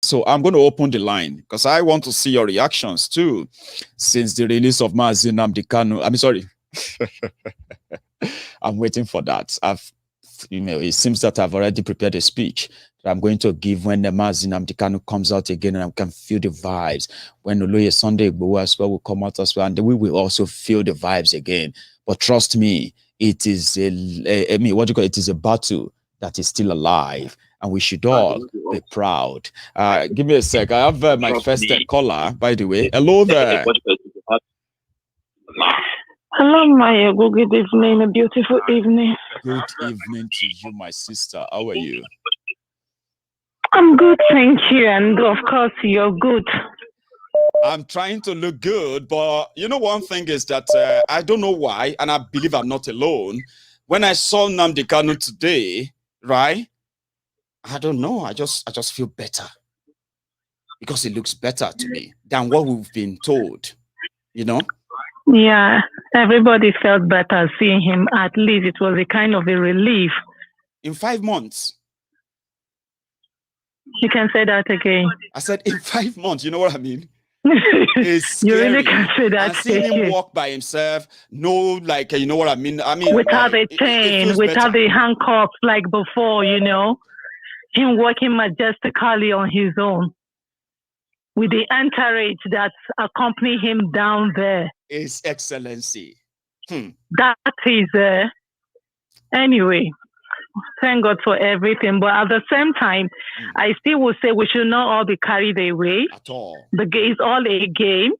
So I'm going to open the line because I want to see your reactions too since the release of Mazi Nnamdi Kanu. I'm sorry. I'm waiting for that. It seems that I've already prepared a speech that I'm going to give when the Mazi Nnamdi Kanu comes out again, and I can feel the vibes. When Oloye Sunday Igboho as well will come out as well, and we will also feel the vibes again. But trust me, it is it is a battle that is still alive, and we should all be proud. Give me a sec. I have my first caller, by the way. Hello there. Hello, Maiyegun. Good evening, a beautiful evening. Good evening to you, my sister. How are you? I'm good, thank you. And of course, you're good. I'm trying to look good, but you know, one thing is that I don't know why, and I believe I'm not alone. When I saw Nnamdi Kanu today, right? I don't know. I just feel better because it looks better to me than what we've been told, you know? Yeah, everybody felt better seeing him. At least it was a kind of a relief. In 5 months. You can say that again. I said in 5 months, you know what I mean? It's you really can say that. And seeing him walk by himself, no, like, you know what I mean? Without a chain, without the handcuffs like before, you know? Him walking majestically on his own. With the entourage that accompany him down there. His Excellency. That is, anyway, thank God for everything. But at the same time, I still will say we should not all be carried away. At all. It's all a game,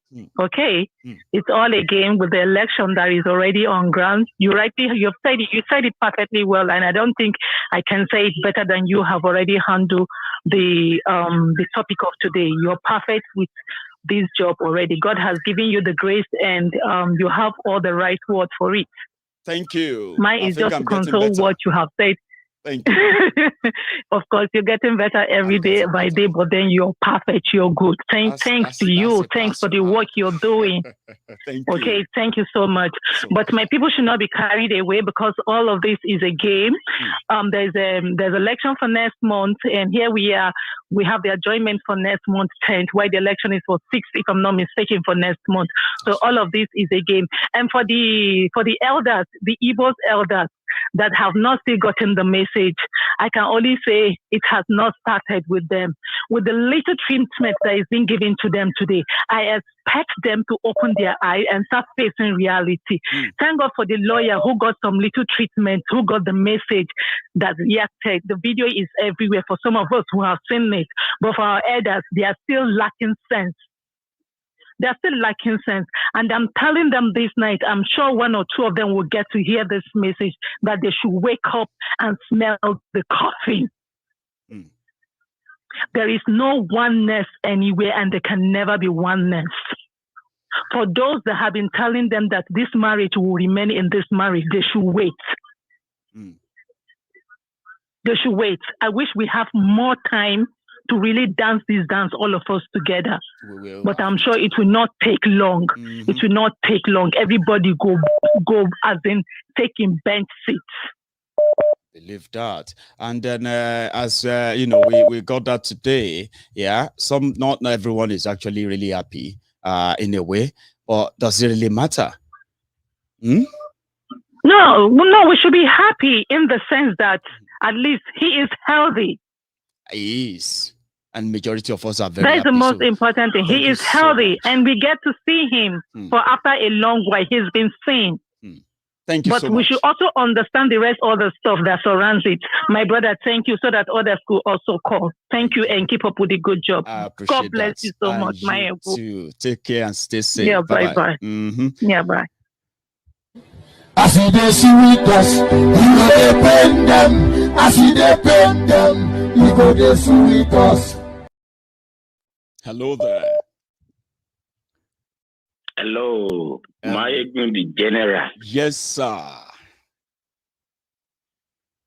okay? It's all a game with the election that is already on ground. You said it perfectly well, and I don't think I can say it better than you have already handled the topic of today. You're perfect with this job already. God has given you the grace, and you have all the right words for it. Thank you. Mine is just to console what you have said. Thank you. Of course, you're getting better every day by day, but then you're perfect. You're good. Thanks to you. Thanks for the work you're doing. Thank you. Okay, thank you so much. But my people should not be carried away because all of this is a game. There's election for next month, and here we are. We have the adjournment for next month 10th, while the election is for 6th, if I'm not mistaken, for next month. So all of this is a game. And for the elders, the Igbo's elders that have not still gotten the message, I can only say it has not started with them. With the little treatment that is being given to them today, I expect them to open their eye and start facing reality. Thank God for the lawyer who got some little treatment, who got the message that reacted. The video is everywhere for some of us who have seen it. But for our elders, they are still lacking sense. They're still lacking sense. And I'm telling them this night, I'm sure one or two of them will get to hear this message that they should wake up and smell the coffee. There is no oneness anywhere, and there can never be oneness. For those that have been telling them that this marriage will remain in this marriage, they should wait. They should wait. I wish we have more time to really dance this dance, all of us together. But I'm sure it will not take long. It will not take long. Everybody go as in taking bench seats. Believe that. And then as we got that today. Yeah, not everyone is actually really happy in a way, but does it really matter? No, we should be happy in the sense that at least he is healthy. He is. And majority of us are very happy. That's the most so important thing. He is healthy, and we get to see him for after a long while. He's been seen. Thank you so much. But we should also understand the rest of the stuff that surrounds it. My brother, thank you, so that others could also call. Thank you, and keep up with the good job. I appreciate God bless you so much, Maiyegun. Too. Take care and stay safe. Yeah, bye. Yeah, bye. As they see with us, we go depend them. As we depend them, we go they see with us. Hello there. Hello, Maiyegun the General. Yes, sir.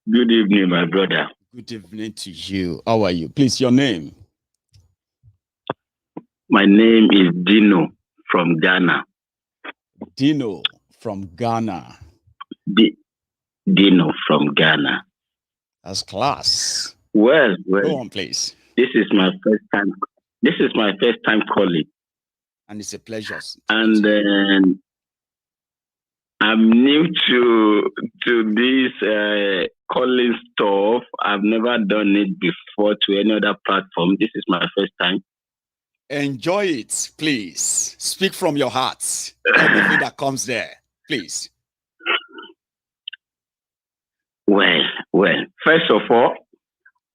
Good evening, my brother. Good evening to you. How are you? Please, your name. My name is Dino from Ghana. Dino from Ghana. Dino from Ghana. That's class. Well. Go on, please. This is my first time. This is my first time calling, and it's a pleasure. And then I'm new to this calling stuff. I've never done it before to any other platform. This is my first time. Enjoy it, please. Speak from your heart. Everything that comes there, please. Well. First of all,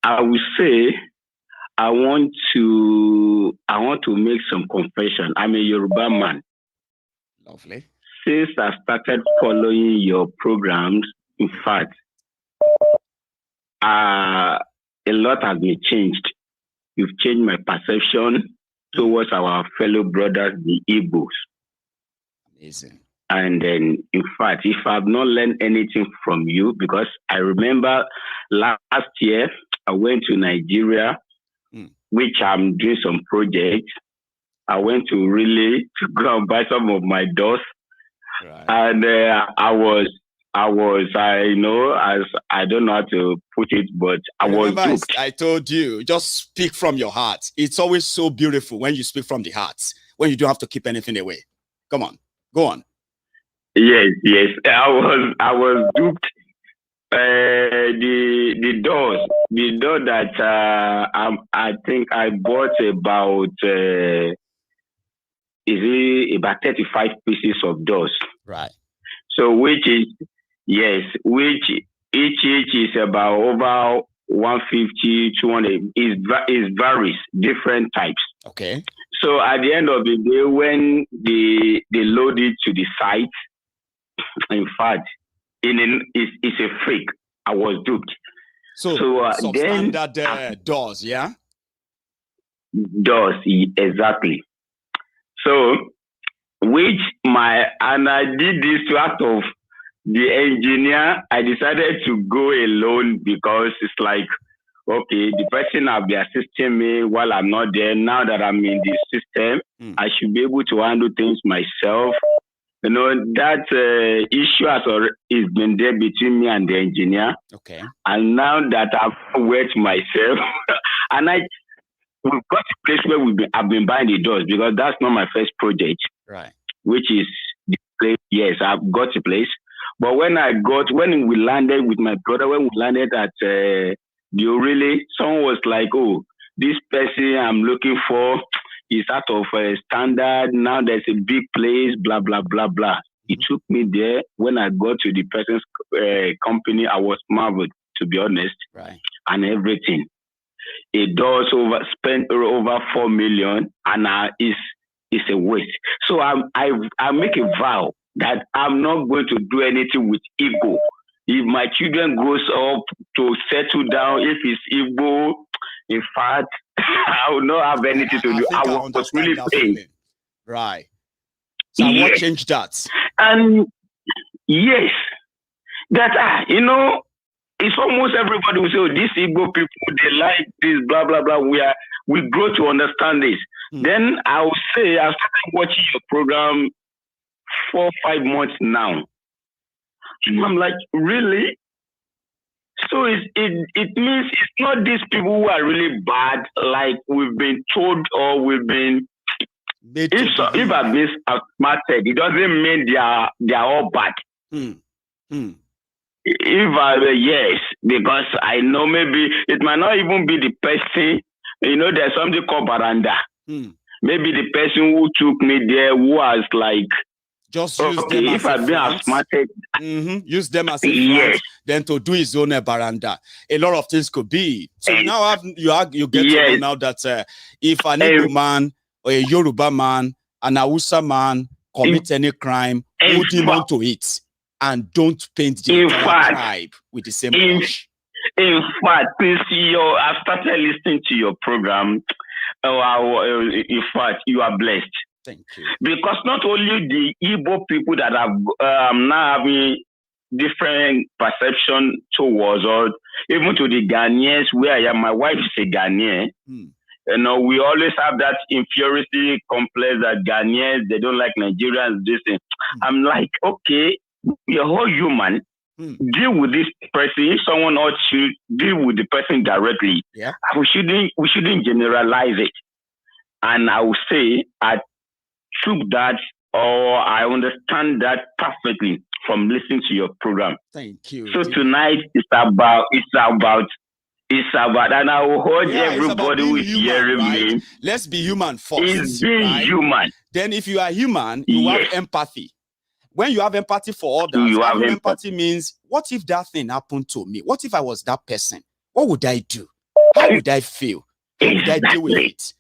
I will say I want to make some confession. I'm a Yoruba man. Lovely. Since I started following your programs, in fact, a lot has been changed. You've changed my perception towards our fellow brothers, the Igbos. Amazing. And then, in fact, if I've not learned anything from you, because I remember last year I went to Nigeria, which I'm doing some projects. I went to really to go and buy some of my doors. Right. And I don't know how to put it, but I was duped. I told you, just speak from your heart. It's always so beautiful when you speak from the heart, when you don't have to keep anything away. Come on, go on. Yes. I was duped. The door that I think I bought about about 35 pieces of doors. Right. So which each is about over 150, 200. It varies, different types. Okay. So at the end of the day, when they load it to the site, in fact, it's a freak. I was duped. So substandard doors, yeah? Doors, exactly. So, and I did this out of the engineer. I decided to go alone because it's like, okay, the person will be assisting me while I'm not there. Now that I'm in the system, I should be able to handle things myself. You know, that issue has been there between me and the engineer. Okay. And now that I've worked myself, and we've got a place where I've been buying the doors because that's not my first project. Right. Which is the place. Yes, I've got a place. But when we landed with my brother, when we landed at someone was like, oh, this person I'm looking for is out of standard. Now there's a big place, blah, blah, blah, blah. It took me there. When I got to the person's company, I was marveled, to be honest. Right. And everything. It does spent over 4 million, and it's a waste. So I make a vow that I'm not going to do anything with ego. If my children grows up to settle down, if it's Igbo, in fact, I will not have anything to do. I was really paying. Right. So yes. What changed that? And yes, that it's almost everybody will say, oh, these Igbo people, they like this, blah, blah, blah. We grow to understand this. Then I will say, I started watching your program 4 or 5 months now. And I'm like, really? So it means it's not these people who are really bad, like we've been told or we've been. If I've been outsmarted, it doesn't mean they are all bad. Yes, because I know maybe it might not even be the person. There's something called baranda. Maybe the person who took me there who was like. Just use them as if I've been outsmarted. Use them as a front, then to do his own baranda. A lot of things could be. So now you get to know now that if an Igbo man or a Yoruba man, an Hausa man commit any crime, hold him on to it and don't paint the entire tribe with the same brush. In fact, I've started listening to your program. In fact, you are blessed. Thank you. Because not only the Igbo people that have now having different perception towards, or even to the Ghanaians, where I am, my wife is a Ghanaian. We always have that inferiority complex that Ghanaians, they don't like Nigerians. This thing. I'm like, okay, we're all human. deal with this person. If someone else should deal with the person directly, we shouldn't generalize it. And I will say I took that, or I understand that perfectly from listening to your program. Thank you. So tonight it's about, and I will hold everybody who is hearing me. Let's be human first. It's being human. Then if you are human, you have empathy. When you have empathy for others, having empathy means, what if that thing happened to me? What if I was that person? What would I do? How would I feel? How would I deal with it?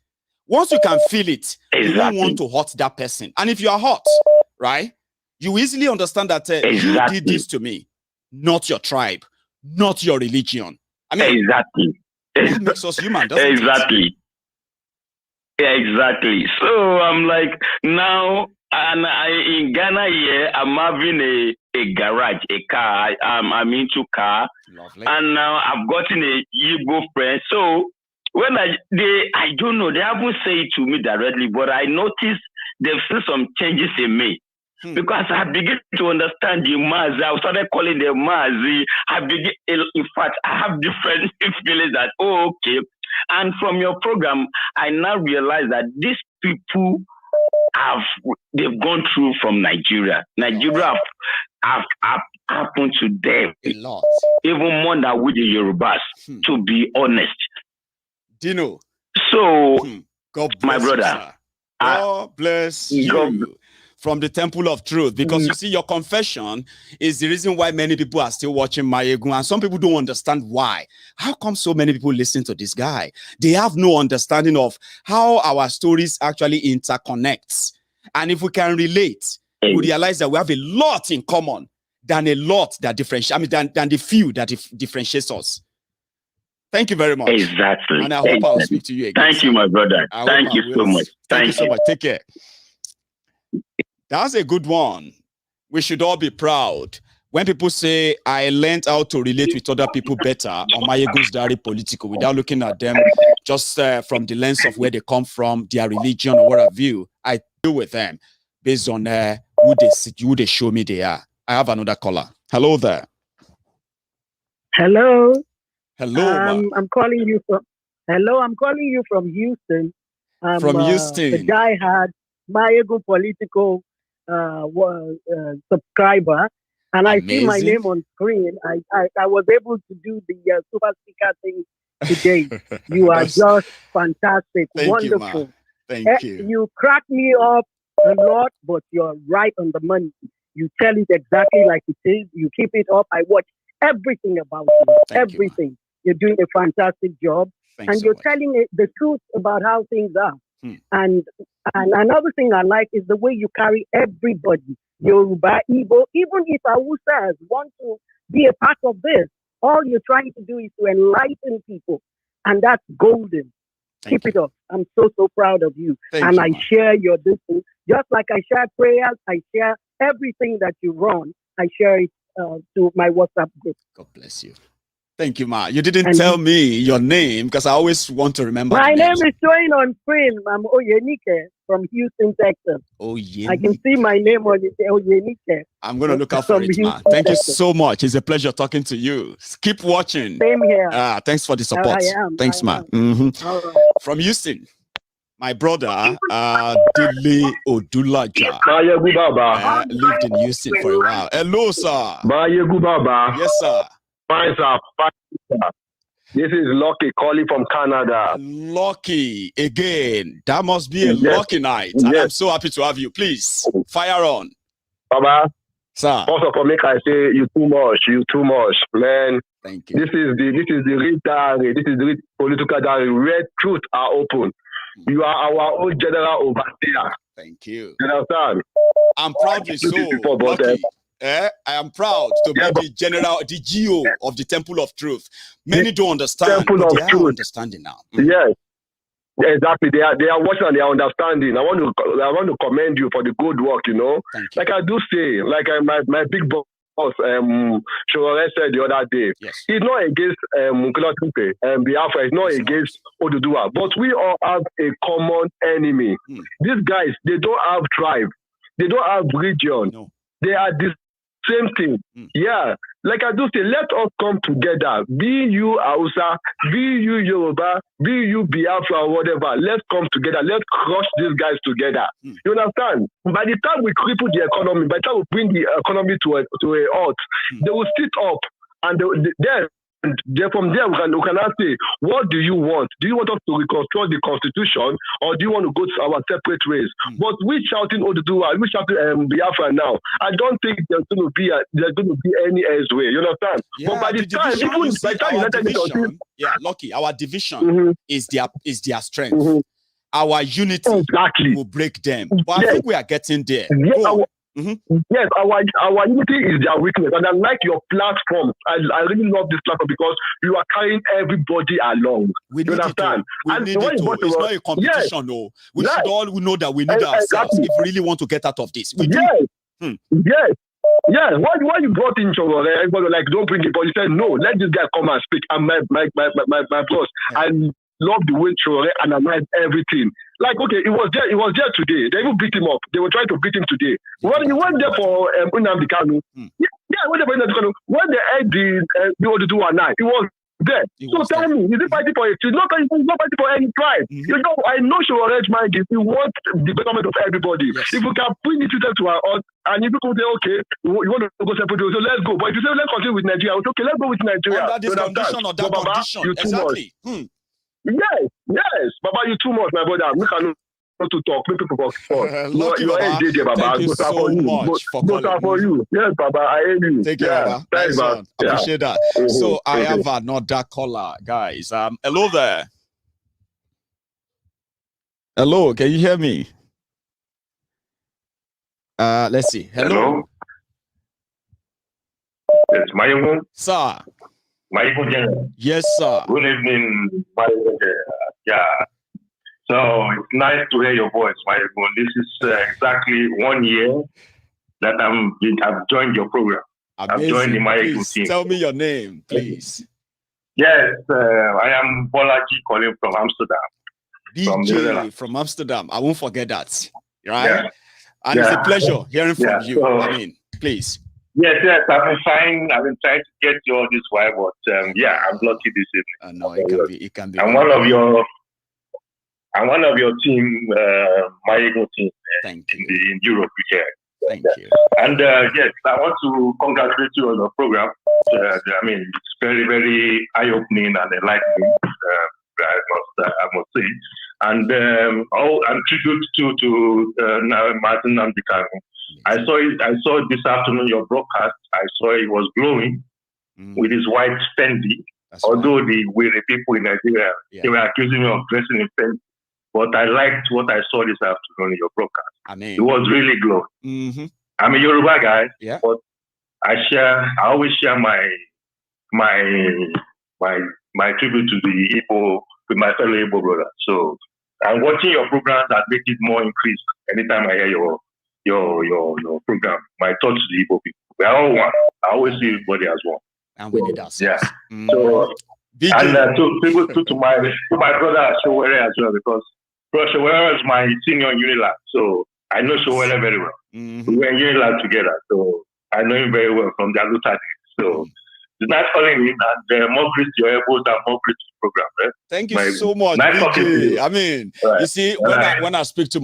Once you can feel it, you don't want to hurt that person. And if you are hurt, right, you easily understand that you did this to me, not your tribe, not your religion. I mean, that makes us human, doesn't it? Exactly. So I'm like, now, and in Ghana here, I'm having a garage, a car. I'm into car. Lovely. And now I've gotten a Igbo friend. So when I don't know, they haven't said it to me directly, but I noticed they've seen some changes in me. Because I begin to understand the Mazi. I started calling them Mazi. In fact, I have different feelings that, okay. And from your program, I now realize that these people they've gone through from Nigeria. Nigeria have happened to them a lot, even more than with the Yorubas, to be honest. Dino. So, God bless my brother, you, God bless you. From the Temple of Truth, because you see, your confession is the reason why many people are still watching Maiyegun, and some people don't understand why. How come so many people listen to this guy? They have no understanding of how our stories actually interconnect. And if we can relate, we realize that we have a lot in common than a lot that differentiates. I mean, than the few that differentiates us. Thank you very much. Exactly. And I hope I'll speak to you again. Thank you, my brother. Thank you so much. Thank you so much. Take care. That's a good one. We should all be proud. When people say, I learned how to relate with other people better on Maiyegun's Diary Politico, without looking at them just from the lens of where they come from, their religion, or what have you, I deal with them based on who they show me they are. I have another caller. Hello there. Hello. Hello. I'm calling you from Houston. From Houston. The diehard Maiyegun Politico subscriber, and I see my name on screen. I was able to do the super speaker thing today. You are just fantastic, wonderful. Thank you. You crack me up a lot, but you're right on the money. You tell it exactly like it is. You keep it up. I watch everything about you. Everything. You're doing a fantastic job, and you're telling the truth about how things are. And another thing I like is the way you carry everybody, Yoruba, Igbo, even if Hausas want to be a part of this, all you're trying to do is to enlighten people. And that's golden. Keep it up. I'm so proud of you. And I share your distance. Just like I share prayers, I share everything that you run. I share it to my WhatsApp group. God bless you. Thank you, Ma. You didn't tell me your name because I always want to remember. My name is showing on screen. I'm Oyenike from Houston, Texas. Oyenike. I can see my name on it. Oyenike. I'm going to look out for it, Ma. Thank you so much. It's a pleasure talking to you. Keep watching. Same here. Thanks for the support. Thanks, Ma. All right. From Houston, my brother, Dili Odulaja, lived in Houston for a while. Hello, sir. Yes, sir. Fine, sir. This is Lucky calling from Canada. Lucky again. That must be a lucky night. And I'm so happy to have you. Please fire on. Baba. Sir. First of all, make I say you too much, man. Thank you. This is the real diary. This is the real political diary where truth are open. You are our own general overseer. Thank you. You understand? I'm proudly so lucky. I am proud to be the GO of the Temple of Truth. Many don't understand, but they are understanding now. Yes, exactly. They are watching and they are understanding. I want to commend you for the good work. You know, like I do say, like my big boss, Shore said the other day, he's not against Biafra, he's not against Oduduwa, but we all have a common enemy. These guys, they don't have tribe, they don't have region. No. They are Same thing. Yeah. Like I do say, let us come together. Be you Hausa, be you Yoruba, be you Biafra or whatever. Let's come together. Let's crush these guys together. You understand? By the time we cripple the economy, by the time we bring the economy to a halt, they will sit up and then from there we can ask, say, what do you want? Do you want us to reconstruct the constitution, or do you want to go to our separate ways? But we shouting Oduduwa, we shouting Biafra now. I don't think there's going to be any else way. You understand? Yeah, but by the time, even by the time United Nations, Lucky, our division is their strength. Our unity will break them. But I think we are getting there. Yes, our unity is their weakness, and I like your platform. I really love this platform because you are carrying everybody along. We need understand? It's not a competition, no. We should all know that we need ourselves if we really want to get out of this. We do. Yes. Yeah, why you brought in Choro? Everybody like, don't bring it, but you said no. Let this guy come and speak. And my boss, I love the way Choro analyzed everything. Like, okay, it was there today. They even beat him up. They were trying to beat him today. When he went there for Nnamdi Kanu, when they had the Oduduwa now, he was there. Tell me, is he fighting for it? He's not fighting for any tribe. You know, I know Shore's mind is he wants the betterment of everybody. If we can bring it to our own, and if people say, okay, you want to go separate, so let's go. But if you say, let's continue with Nigeria, it's okay, let's go with Nigeria. Under this condition or that condition. Exactly. Yes, Baba, you too much, my brother. We cannot to talk. Make people talk. Thank you so much for calling. For you. Yes, Baba, I hear you. Thank you, Baba. Thanks, man. Appreciate that. So I have another caller, guys. Hello there. Hello, can you hear me? Let's see. Hello. It's Maiyegun. Sir. Maiyegun. Yes, sir. Good evening, Maiyegun. Yeah. So it's nice to hear your voice, Maiyegun. This is exactly 1 year that I've joined your program. Amazing. I've joined the Maiyegun team. Tell me your name, please. Yes, I am Bolaji calling from Amsterdam. DJ from Amsterdam. I won't forget that. Right? Yeah. And it's a pleasure hearing from you. So, I mean, please. Yes, I've been trying to get you all this while, but I'm lucky this evening. No, it can be. I'm one of your team, Maiyegun team in Europe here. Thank you. And yes, I want to congratulate you on the program. I mean, it's very, very eye-opening and enlightening. I must say. And tribute to Mazi Nnamdi Kanu. I saw this afternoon your broadcast. I saw it was glowing with his white Fendi. Although the people in Nigeria they were accusing me of dressing in Fendi, but I liked what I saw this afternoon in your broadcast. I mean, it was really glowing. I'm a Yoruba guy, but I always share my tribute to the Igbo with my fellow Igbo brother. So I'm watching your program that makes it more increased anytime I hear your program. My thoughts to the Igbo people. We are all one. I always see everybody as one. And we need ourselves. Yeah. So to my brother Showere as well, because Showere is my senior in Unilab. So I know Showere very well. We were in Unilab together. So I know him very well from the Aluta. So it's nice calling him, and more great to your elbows and more great to the program. Right? Thank you so much, nice BJ. I mean, you see, when I speak to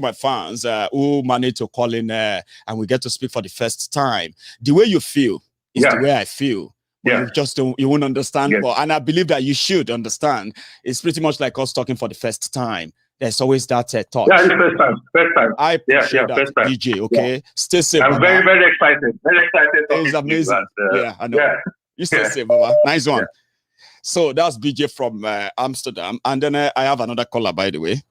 my fans who manage to call in and we get to speak for the first time, the way you feel is the way I feel. You won't understand, and I believe that you should understand. It's pretty much like us talking for the first time. There's always that thought. Yeah, it's first time. I appreciate that, first time. DJ. Okay, stay safe. I'm very, very excited. Very excited. It's amazing. I know. Yeah. You stay safe, Baba. Nice one. So that's BJ from Amsterdam, and then I have another caller, by the way.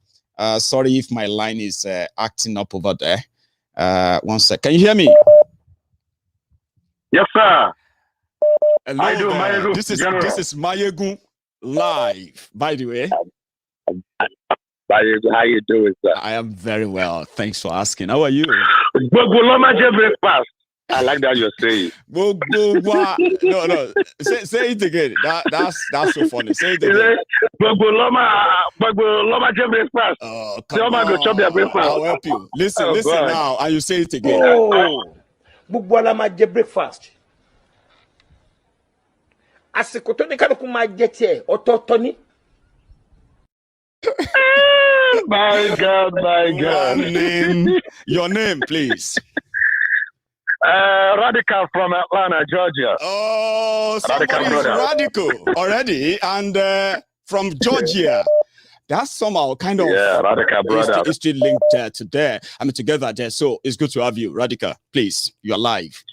Sorry if my line is acting up over there. 1 sec. Can you hear me? Yes, sir. Hello, I do, Maiyegun. This is Maiyegun live, by the way. Maiyegun, how you doing, sir? I am very well. Thanks for asking. How are you? Breakfast. I like that you're saying. No. Say it again. That's so funny. Say it again. Oh, come on. I'll help you. Listen now, and you say it again. Oh. gbogbo ala máa jẹ breakfast àsìkò tó ní kálukú máa jẹ tiẹ̀ ọ̀tọ̀ọ̀tọ̀ ni. My God, my God. Your name, please. Radical from Atlanta, Georgia. Oh, somebody is radical already, and from Georgia. That's somehow kind of radical brother. History linked to there. I mean, together there. So it's good to have you, Radical. Please, you're live.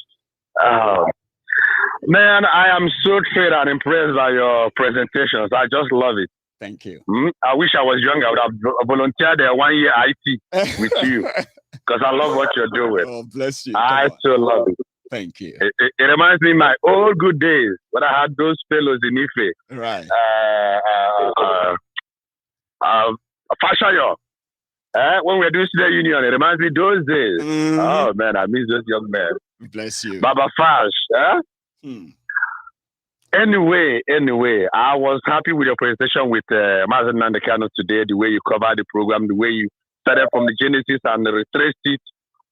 Man, I am so thrilled and impressed by your presentations. I just love it. Thank you. I wish I was younger. I would have volunteered 1 year IT with you because I love what you're doing. Oh, bless you. I so love it. Thank you. It reminds me of my old good days when I had those fellows in Ife. Right. Fashayo. When we were doing student union, it reminds me of those days. Oh, man, I miss those young men. Bless you. Baba Fash. Anyway, I was happy with your presentation with Mazi Nnamdi Kanu today, the way you covered the program, the way you started from the genesis and retraced it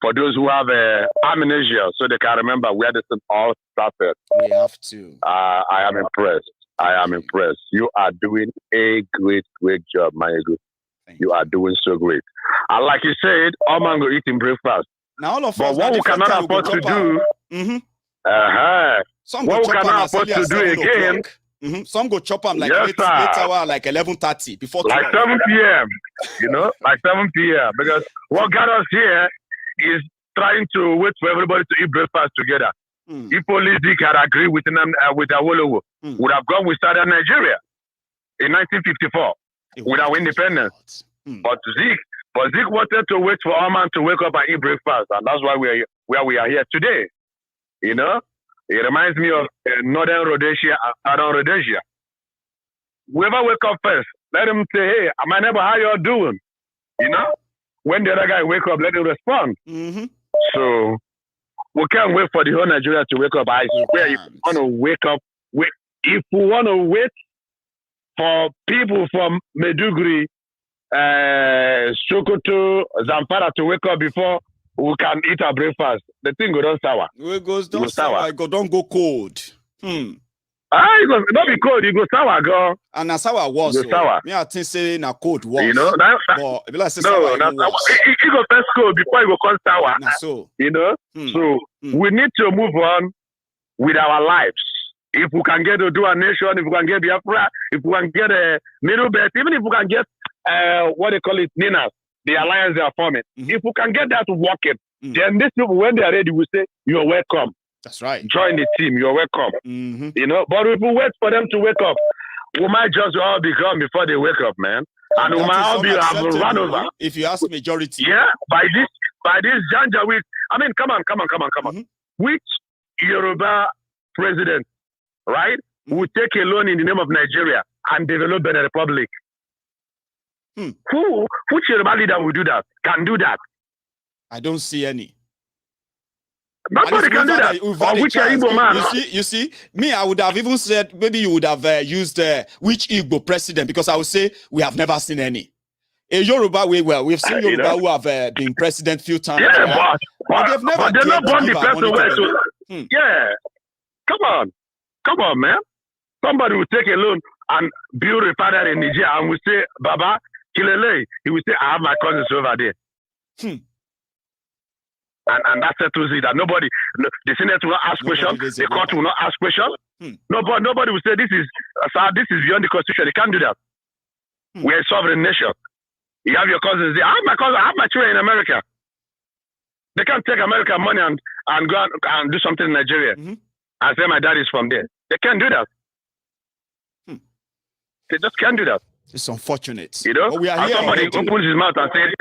for those who have amnesia so they can remember where this all started. We have to. I am impressed. I am impressed. You are doing a great job, Maiyegun. You are doing so great. And like you said, all man go eating breakfast. Now all of but us, what we cannot afford to do, what we cannot afford to do again. Some go chop them like 8 hours, like 11:30 before like 7 p.m. You know, like 7 p.m. Because what got us here is trying to wait for everybody to eat breakfast together. If only Zeke had agreed with Awolowo, would have gone with Southern Nigeria in 1954 with our independence. But Zeke wanted to wait for our man to wake up and eat breakfast, and that's why we are here today. You know, it reminds me of Northern Rhodesia and Southern Rhodesia. Whoever wake up first, let him say, "Hey, my neighbor, how you all doing?" You know, when the other guy wake up, let him respond. So we can't wait for the whole Nigeria to wake up. I swear, if we want to wake up, if we want to wait for people from Maiduguri, Sokoto, Zamfara to wake up before we can eat our breakfast, the thing goes sour. It goes down sour. It don't go cold. It goes not be cold. It goes sour, girl. And that's how I was. It goes sour. Me, I think say na cold was. You know, but if like say sour, it goes first cold before it will come sour. So you know, so we need to move on with our lives. If we can get to do a nation, if we can get Biafra, if we can get a middle belt, even if we can get what they call it, Ninas, the alliance they are forming. If we can get that working, then these people, when they are ready, will say, "You're welcome." That's right. Join the team. You're welcome. You know, but if we wait for them to wake up, we might just all be gone before they wake up, man. And we might all be run over. If you ask majority, yeah, by this Janjaweed. I mean, come on. Which Yoruba president, right, would take a loan in the name of Nigeria and develop a republic? Which Yoruba leader will do that? Can do that? I don't see any. Nobody can do that. Which Igbo man? You see, me, I would have even said maybe you would have used which Igbo president, because I would say we have never seen any. A Yoruba we've seen Yoruba who have been president few times. Yeah, but they've never. But they're not born the person where to. Yeah, come on, man. Somebody will take a loan and build a father in Nigeria and will say, "Baba Kilele," he will say, "I have my cousins over there." And that settles it. That nobody, the Senate will not ask questions, the court will not ask questions. Nobody will say this is beyond the Constitution. They can't do that. We're a sovereign nation. You have your cousins there. I have my children in America. They can't take American money and go and do something in Nigeria and say my dad is from there. They can't do that. They just can't do that. It's unfortunate. You know, but we are here somebody opens his mouth and says,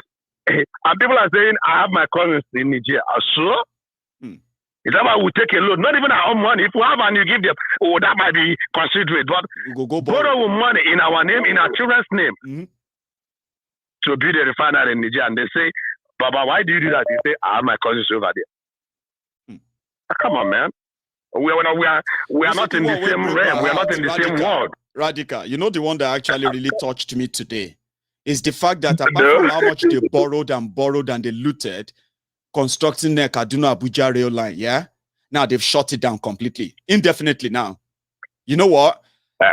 and people are saying, "I have my cousins in Nigeria." So, it's about we take a loan, not even our own money. If we have and you give them, that might be considerate. But go borrow money in our name, in our children's name, to build a refinery in Nigeria. And they say, "Baba, why do you do that?" You say, "I have my cousins over there." Come on, man. We are not in the same realm. We are not in the same world. Radical, you know, the one that actually really touched me today is the fact that apart from how much they borrowed and they looted, constructing the Kaduna Abuja rail line, yeah? Now they've shut it down completely, indefinitely now. You know what?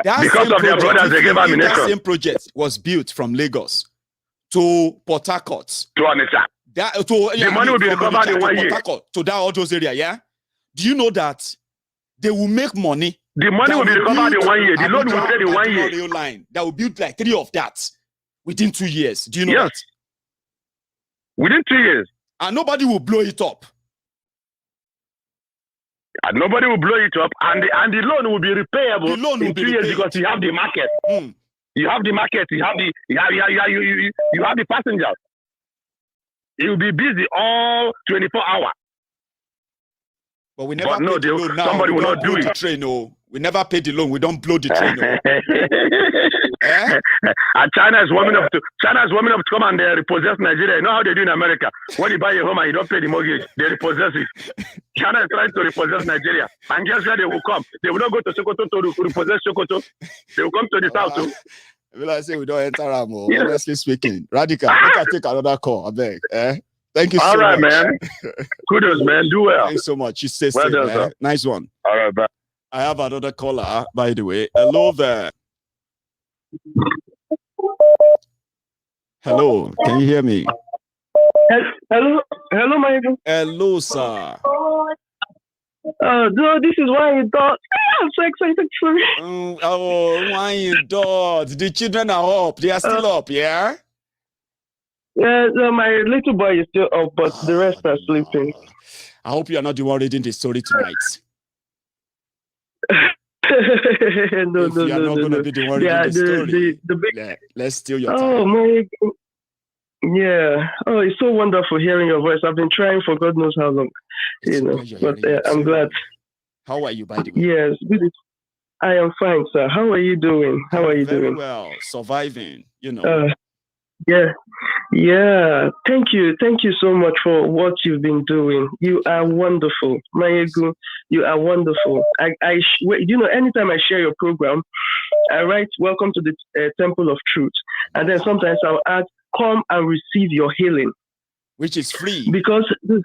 Because of their brothers, they gave ammunition. That same project was built from Lagos to Port Harcourt. To Onitsha. The money will be recovered in 1 year. To that all those area, yeah? Do you know that they will make money? The money will be recovered in 1 year. The load will be paid in 1 year. Rail line that will build like 3 of that within 2 years. Do you know that? Within 2 years. And nobody will blow it up. And nobody will blow it up, and the loan will be repayable in 2 years because you have the market. You have the market. You have the passengers. You will be busy all 24 hours. But we never pay the loan now. Somebody will not do it. Train, no. We never pay the loan. We don't blow the train. And China is warming up to come and repossess Nigeria. You know how they do in America? When you buy a home and you don't pay the mortgage, they repossess it. China is trying to repossess Nigeria. And guess where they will come? They will not go to Sokoto to repossess Sokoto. They will come to the south too. Will I say we don't enter Ramo? Yeah. Honestly speaking, Radical, I can take another call. I beg. Thank you so much. All right, man. Kudos, man. Do well. Thanks so much. You stay well safe, done, man. Nice one. All right, bye. I have another caller, by the way. Hello there. Hello, can you hear me? Hello, Maiyegun. Hello, sir. No, this is why you thought. I'm so excited for me. Why you thought? The children are up. They are still up, yeah? Yeah, no, my little boy is still up, but the rest are sleeping. I hope you are not the one reading the story tonight. No, you are not going to be the one reading the story. The big... let's steal your time. Oh, my God. Yeah. Oh, it's so wonderful hearing your voice. I've been trying for God knows how long. But I'm glad. How are you, by the way? Yes, I am fine, sir. How are you doing? How are you doing? Well, surviving, Yeah. Thank you so much for what you've been doing. You are wonderful, Maiyegun. You are wonderful. Anytime I share your program, I write "Welcome to the Temple of Truth," and then sometimes I'll add, "Come and receive your healing," which is free. Because the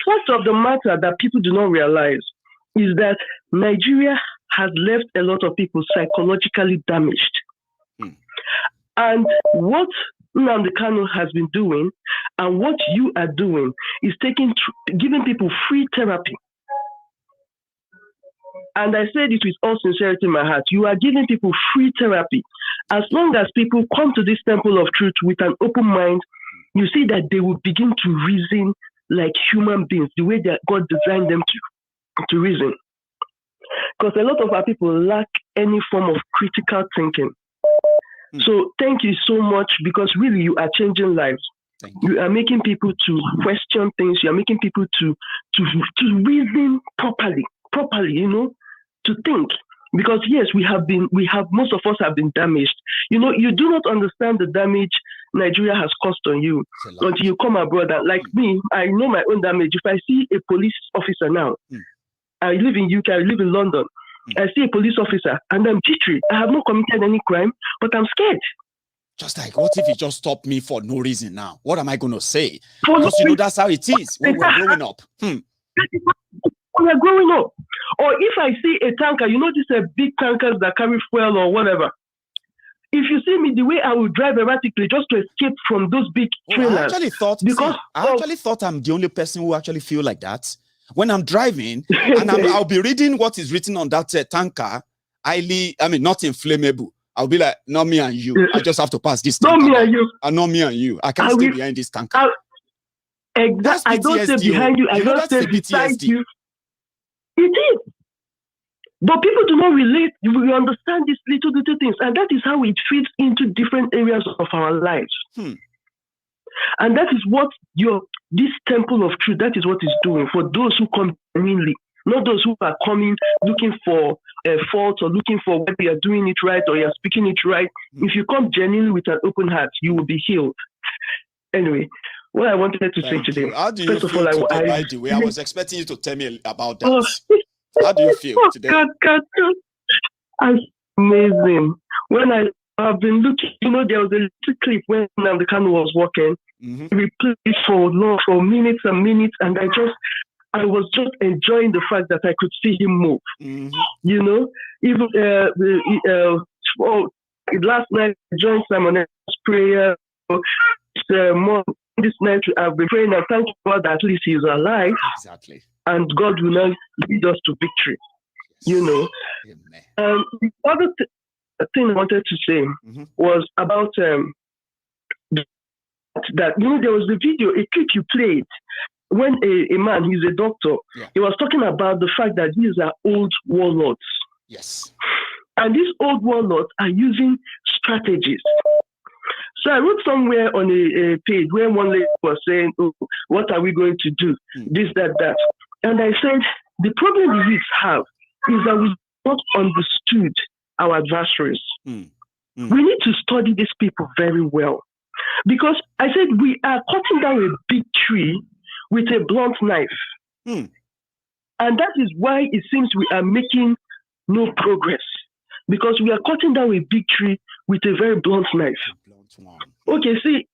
fact of the matter that people do not realize is that Nigeria has left a lot of people psychologically damaged. And what Nnamdi Kanu has been doing and what you are doing is giving people free therapy. And I say this with all sincerity in my heart. You are giving people free therapy. As long as people come to this temple of truth with an open mind, you see that they will begin to reason like human beings, the way that God designed them to reason. Because a lot of our people lack any form of critical thinking. So thank you so much, because really you are changing lives. You are making people to question things. You are making people to reason properly, to think. Because yes, most of us have been damaged. You do not understand the damage Nigeria has caused on you until you come abroad. And like me, I know my own damage. If I see a police officer now, I live in UK, I live in London. I see a police officer and I'm jittery. I have not committed any crime, but I'm scared. Just like, what if he just stopped me for no reason now? What am I going to say? Because that's how it is when we're growing up. When we're growing up. Or if I see a tanker, these are big tankers that carry fuel or whatever. If you see me, the way I will drive erratically just to escape from those big trailers. I actually thought I'm the only person who actually feel like that. When I'm driving and I'll be reading what is written on that tanker, not inflammable. I'll be like, not me and you. I just have to pass this tanker. Not me and you. Not me and you. I can't stay behind this tanker. Exactly. I don't stay behind you. I don't stay beside you. It is. But people do not relate. We understand these little things. And that is how it fits into different areas of our lives. And that is what this temple of truth, that is what it's doing for those who come genuinely, not those who are coming looking for faults or looking for whether you are doing it right or you are speaking it right. If you come genuinely with an open heart, you will be healed. Anyway, what I wanted to say today. How do you feel today, by the way? I was expecting you to tell me about that. How do you feel today? God. It's amazing. When I I've been looking, there was a little clip when Nnamdi Kanu was walking. We played it for minutes and minutes, and I was just enjoying the fact that I could see him move. Even last night I joined Simon's prayer. This night I've been praying and thank God that at least he's alive. Exactly. And God will now lead us to victory. Yes. The other thing I wanted to say was about that there was the video, a clip you played when a man, he's a doctor, he was talking about the fact that these are old warlords. Yes. And these old warlords are using strategies. So I wrote somewhere on a page where one lady was saying, "Oh, what are we going to do? This, that, that." And I said, the problem the youths have is that we not understood our adversaries. We need to study these people very well. Because I said we are cutting down a big tree with a blunt knife. And that is why it seems we are making no progress. Because we are cutting down a big tree with a very blunt knife. Okay, see,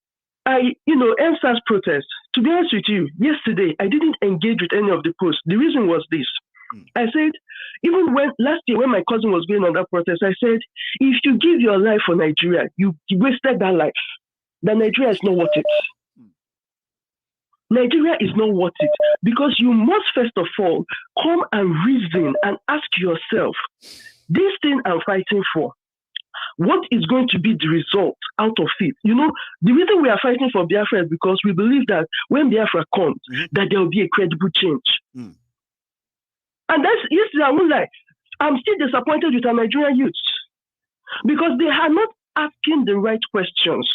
EndSARS protest, to be honest with you, yesterday I didn't engage with any of the posts. The reason was this. I said, even last year when my cousin was going on that protest, I said, if you give your life for Nigeria, you wasted that life. That Nigeria is not worth it. Nigeria is not worth it because you must first of all come and reason and ask yourself, this thing I'm fighting for, what is going to be the result out of it? The reason we are fighting for Biafra is because we believe that when Biafra comes, that there will be a credible change. And that's, yesterday I won't lie, I'm still disappointed with our Nigerian youths because they are not asking the right questions.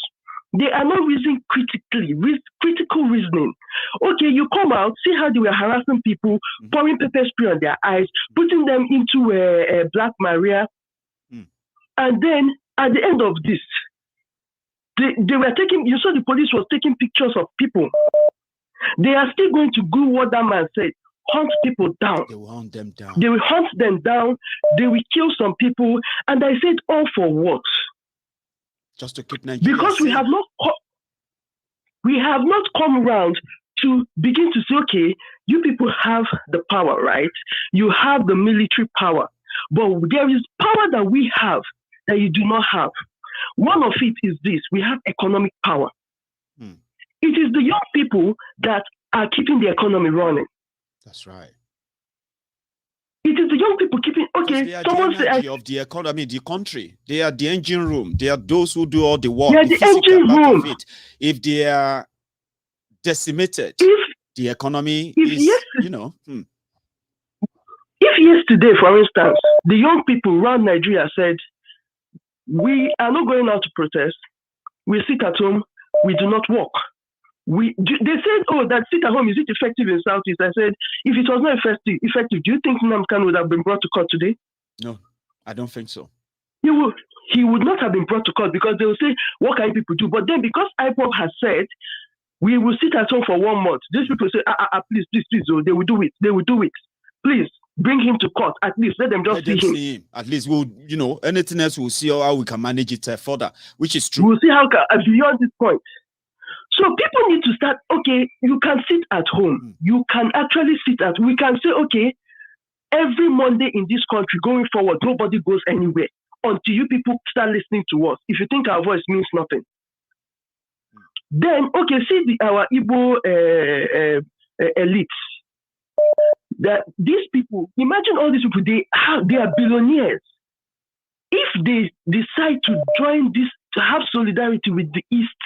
They are not reasoning critically, critical reasoning. Okay, you come out, see how they were harassing people, pouring pepper spray on their eyes, putting them into a Black Maria. And then at the end of this, they were taking, you saw the police was taking pictures of people. They are still going to do what that man said, hunt people down. They will hunt them down. They will hunt them down. They will kill some people. And I said, all for what? Just to keep Nigeria because safe. we have not come around to begin to say, okay, you people have the power, right? You have the military power. But there is power that we have that you do not have. One of it is this: we have economic power. It is the young people that are keeping the economy running. That's right. It is the young people keeping. Okay, they are someone the energy of the economy, the country. They are the engine room. They are those who do all the work. They are the engine room. If they are decimated, the economy is, If yesterday, for instance, the young people around Nigeria said, we are not going out to protest, we sit at home, we do not work. They said, oh, that sit at home, is it effective in Southeast? I said, if it was not effective, do you think Nnamdi Kanu would have been brought to court today? No, I don't think so. He would not have been brought to court because they will say, what can people do? But then because IPOB has said, we will sit at home for 1 month, these people say, please, oh, they will do it. Please, bring him to court. At least let them just see him. At least we'll, anything else we'll see how we can manage it further, which is true. We'll see how beyond this point. So people need to start, okay, you can sit at home. You can actually we can say, okay, every Monday in this country going forward, nobody goes anywhere until you people start listening to us. If you think our voice means nothing. Then, okay, see our Igbo elites. That these people, imagine all these people, they are billionaires. If they decide to join this, to have solidarity with the East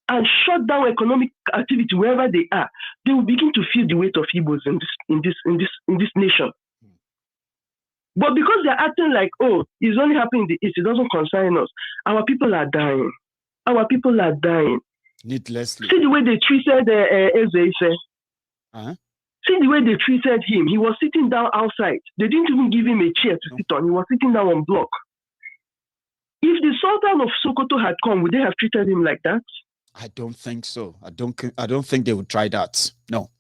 and shut down economic activity wherever they are, they will begin to feel the weight of Igbos in this nation. But because they're acting like, oh, it's only happening in the East, it doesn't concern us. Our people are dying. Needlessly. See the way they treated Ezeife. See the way they treated him. He was sitting down outside. They didn't even give him a chair to sit on. He was sitting down on block. If the Sultan of Sokoto had come, would they have treated him like that? I don't think so. I don't think they would try that. No.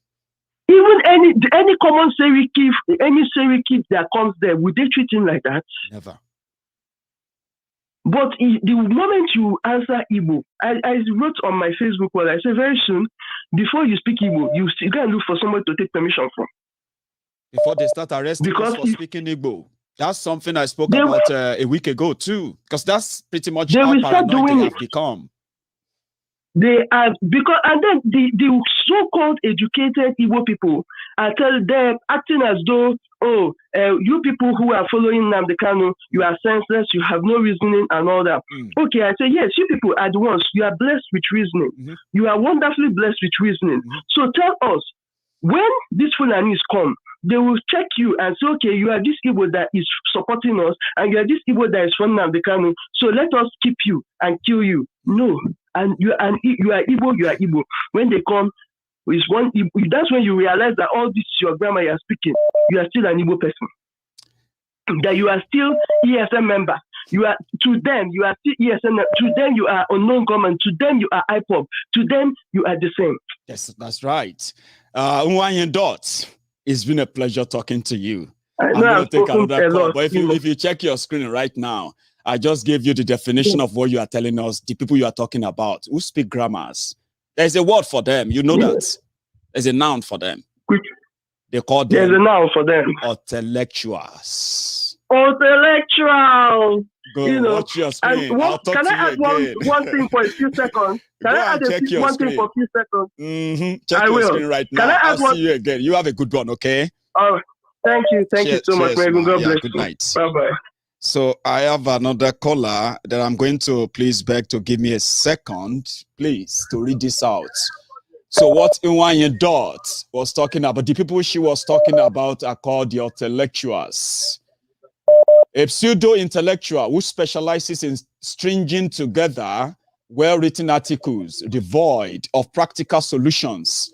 Even any common Seriki, any Seriki that comes there, would they treat him like that? Never. But the moment you answer Igbo, I wrote on my Facebook wall, I said very soon, before you speak Igbo, you go and look for somebody to take permission from. Before they start arresting us for speaking Igbo. That's something I spoke about a week ago too, because that's pretty much how paranoid they have become. They are, because, and then the so-called educated Igbo people tell them, acting as though, you people who are following Nnamdi Kanu, you are senseless, you have no reasoning and all that. Okay, I say, yes, you people at once, you are blessed with reasoning. You are wonderfully blessed with reasoning. So tell us, when these Fulanis come, they will check you and say, okay, you are this Igbo that is supporting us, and you are this Igbo that is from Nnamdi Kanu, so let us keep you and kill you. No. And you are Igbo, you are Igbo. When they come, is one Igbo, that's when you realize that all this your grammar you are speaking, you are still an Igbo person. That you are still ESM member. You are, to them, you are still ESM. To them, you are unknown government. To them, you are IPOB. To them, you are the same. Yes, that's right. Nwanyin Dot, it's been a pleasure talking to you. I'm going to take another call, but if you check your screen right now, I just gave you the definition of what you are telling us, the people you are talking about, who speak grammars. There's a word for them. You know that. There's a noun for them. They call them. There's a noun for them. Intellectuals. Intellectuals. Go watch your screen. Can I add one thing for a few seconds? Can I add one thing for a few seconds? Check your screen right now. I'll see you again. You have a good one, okay? All right. Thank you. Thank you so much, Maiyegun. God bless you. Good night. Bye-bye. So I have another caller that I'm going to please beg to give me a second, please, to read this out. So what Nwanyin Dot was talking about, the people she was talking about are called the intellectuals. A pseudo-intellectual who specializes in stringing together well-written articles devoid of practical solutions.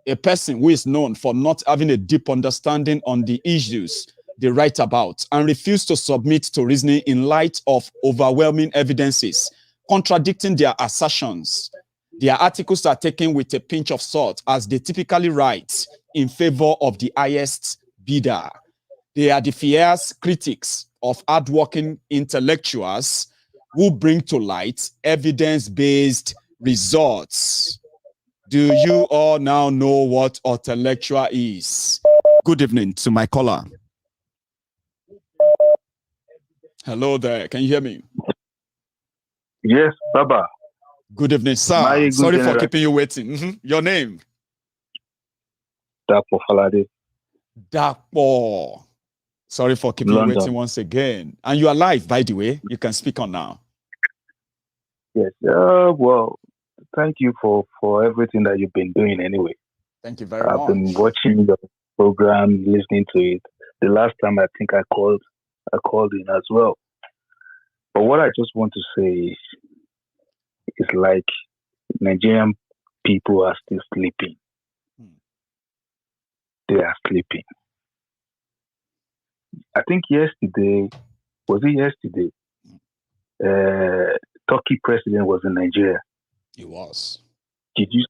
A person who is known for not having a deep understanding on the issues they write about and refuse to submit to reasoning in light of overwhelming evidences contradicting their assertions. Their articles are taken with a pinch of salt as they typically write in favor of the highest bidder. They are the fierce critics of hardworking intellectuals who bring to light evidence-based results. Do you all now know what intellectual is? Good evening to my caller. Hello there. Can you hear me? Yes, Baba. Good evening, sir. Sorry for keeping you waiting. Your name? Dapo Falade. Dapo. Sorry for keeping you waiting once again. And you are live, by the way. You can speak on now. Yes. Well, thank you for everything that you've been doing anyway. Thank you very much. I've been watching your program, listening to it. The last time I think I called in as well. But what I just want to say is like Nigerian people are still sleeping. They are sleeping. I think yesterday, Turkey president was in Nigeria. He was. Did you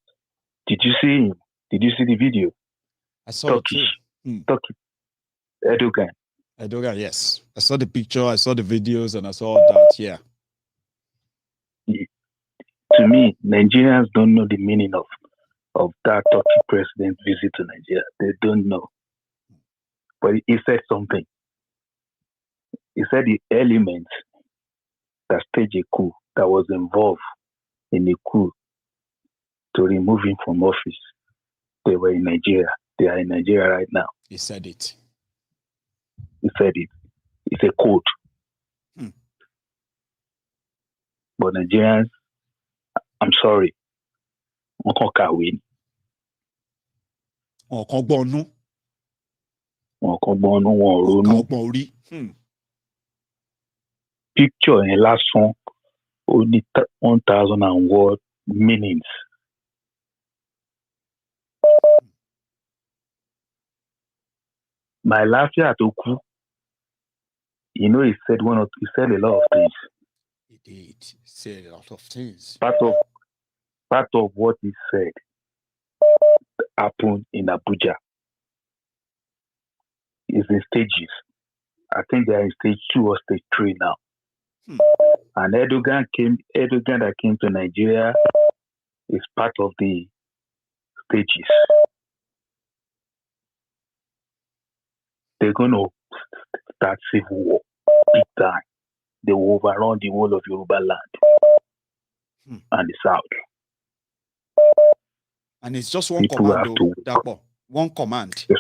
see him? Did you see the video? I saw it too. Turkey. Erdogan, yes. I saw the picture, I saw the videos, and I saw that, yeah. To me, Nigerians don't know the meaning of that Turkey president's visit to Nigeria. They don't know. But he said something. He said the elements that staged a coup, that was involved in a coup to remove him from office, they were in Nigeria. They are in Nigeria right now. He said it. He said it. It's a code. But Nigerians, I'm sorry. Picture in last song only 1,000 word meanings. My last year at Oku, he said he said a lot of things. He did say a lot of things. Part of what he said happened in Abuja. It's in stages. I think they are in stage 2 or stage 3 now. And Erdogan that came to Nigeria is part of the stages. They're going to start civil war big time. They will overrun the whole of Yoruba land and the south. And it's just one People command, Dapo. One command. Yes.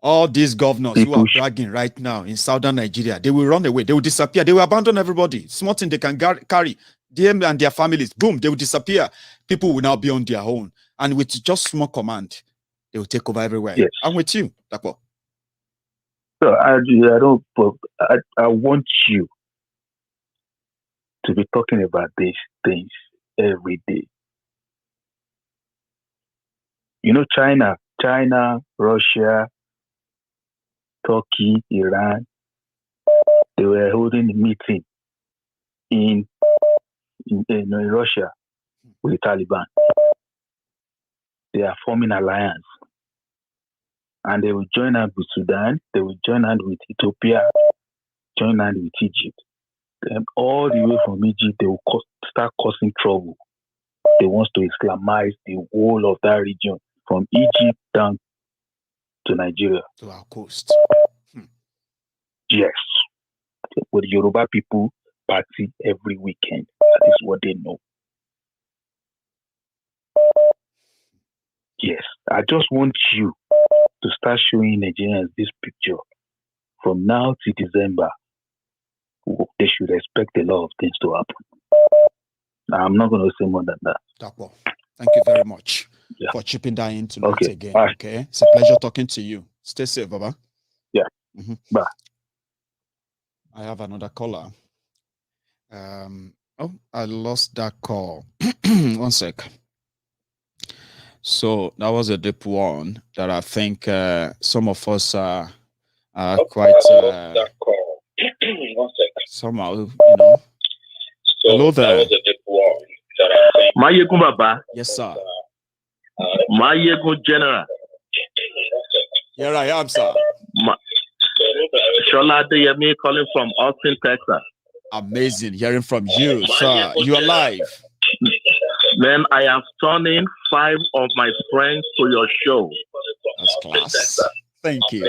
All these governors who are bragging right now in southern Nigeria, they will run away. They will disappear. They will abandon everybody. Small thing they can carry. Them and their families, boom, they will disappear. People will now be on their own. And with just small command, they will take over everywhere. Yes. I'm with you, Dapo. So I want you to be talking about these things every day. You know, China, Russia, Turkey, Iran, they were holding a meeting in Russia with the Taliban. They are forming alliance. And they will join hand with Sudan, they will join hand with Ethiopia, join hand with Egypt. And all the way from Egypt, they will start causing trouble. They want to Islamize the whole of that region, from Egypt down to Nigeria. To our coast. Yes. With the Yoruba people party every weekend. That is what they know. Yes. I just want you to start showing Nigerians this picture. From now to December, they should expect a lot of things to happen. I'm not going to say more than that. Dapo, thank you very much for chipping that in tonight again. Bye. Okay, it's a pleasure talking to you. Stay safe, Baba. Yeah. Bye. I have another caller. Oh, I lost that call. One sec. So that was a deep one that I think some of us are quite somehow, you know. So hello there. Maiyegun Baba. Yes, sir. Maiyegun General. Here I am, sir. Shola Adeyemi calling from Austin, Texas. Amazing hearing from you, sir. You are live. Man, I am turning 5 of my friends to your show. That's class. Thank you.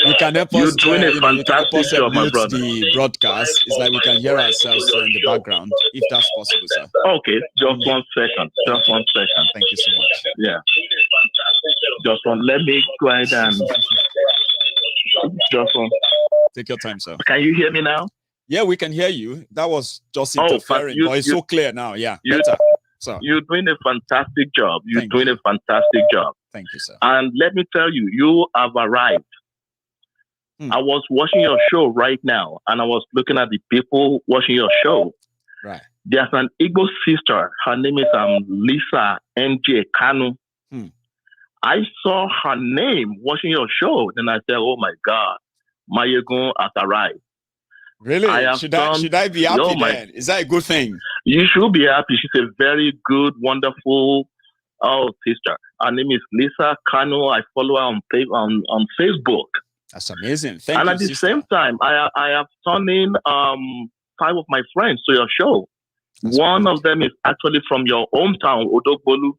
You can help us. You're doing a fantastic job, my brother. The broadcast. It's like we can hear ourselves in the background, if that's possible, sir. Okay, just 1 second. Just 1 second. Thank you so much. Yeah. Just one. Let me go ahead and just one. Take your time, sir. Can you hear me now? Yeah, we can hear you. That was just interfering, but it's so clear now. Yeah, better. So you're doing a fantastic job. You're doing a fantastic job. Thank you, sir. And let me tell you, you have arrived. I was watching your show right now, and I was looking at the people watching your show. Right. There's an Igbo sister. Her name is Lisa Nnamdi Kanu. I saw her name watching your show. Then I said, oh my God, Maiyegun has arrived. Really? Should I be happy then? Is that a good thing? You should be happy. She's a very good, wonderful sister. Her name is Lisa Kanu. I follow her on Facebook. That's amazing. Thank you. And at the same time, I have turned in 5 of my friends to your show. That's One of them is actually from your hometown, Odogbolu.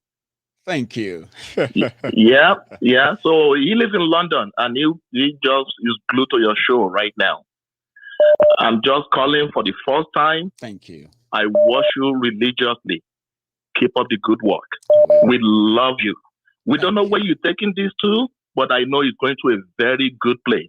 Thank you. Yeah. So he lives in London, and he just is glued to your show right now. I'm just calling for the first time. Thank you. I watch you religiously. Keep up the good work. We love you. We don't know where you're taking this to, but I know you're going to a very good place.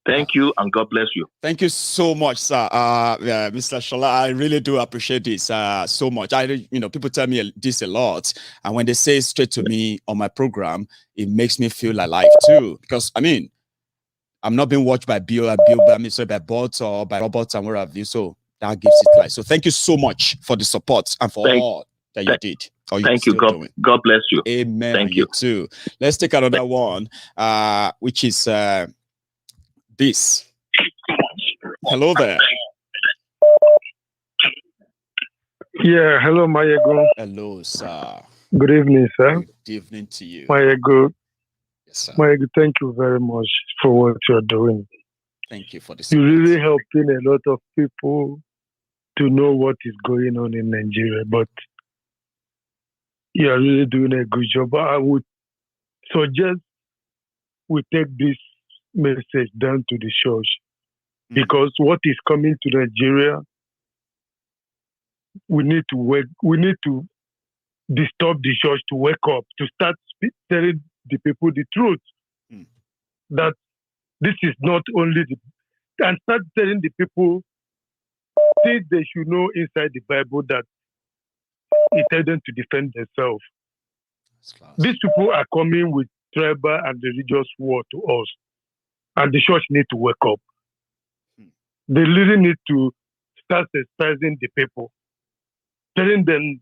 Thank you, and God bless you. Thank you so much, sir. Mr. Shola, I really do appreciate this so much. People tell me this a lot, and when they say it straight to me on my program, it makes me feel alive too. Because I'm not being watched by by bots or by robots and what have you. So that gives it life. So thank you so much for the support and for all that you did. Thank you. God bless you. Amen. Thank you too. Let's take another one, which is this. Hello there. Yeah, hello, Maiyegun. Hello, sir. Good evening, sir. Good evening to you. Maiyegun. Yes, sir. Maiyegun, thank you very much for what you're doing. Thank you for this. You're really helping a lot of people to know what is going on in Nigeria, but you're really doing a good job. I would suggest we take this message down to the church, because what is coming to Nigeria, we need to disturb the church to wake up, to start telling the people the truth, that this is not only and start telling the people things they should know inside the Bible, that it tells them to defend themselves. These people are coming with tribal and religious war to us, and the church need to wake up. They really need to start exposing the people, telling them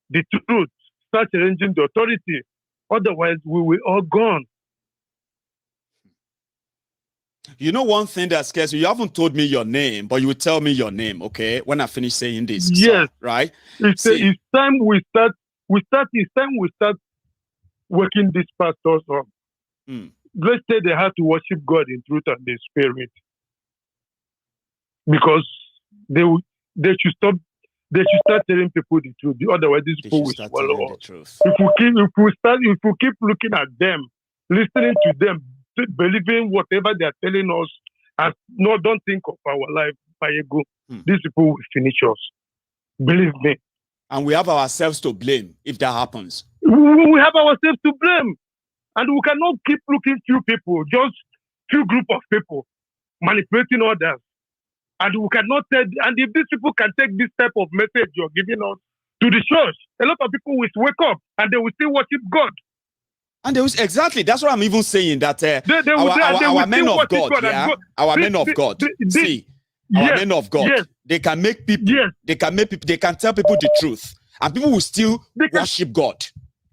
the truth, start challenging the authority. Otherwise, we will all gone. You know one thing that scares me? You haven't told me your name, but you will tell me your name, okay? When I finish saying this. Yes. So, right? It's time we start working these pastors up. Let's say they have to worship God in truth and in spirit. Because they should stop. They should start telling people the truth. Otherwise, these people will swallow us. If we keep looking at them, listening to them, believing whatever they are telling us, as no, don't think of our life, Maiyegun. These people will finish us. Believe me. And we have ourselves to blame if that happens. We have ourselves to blame, and we cannot keep looking few people, just few group of people manipulating others. And we cannot tell, and if these people can take this type of message you're giving us to the church, a lot of people will wake up and they will still worship God. And they will, exactly, that's what I'm even saying, that our men of God, our men of God, our men of God, they can make people, they can tell people the truth, and people will still worship God.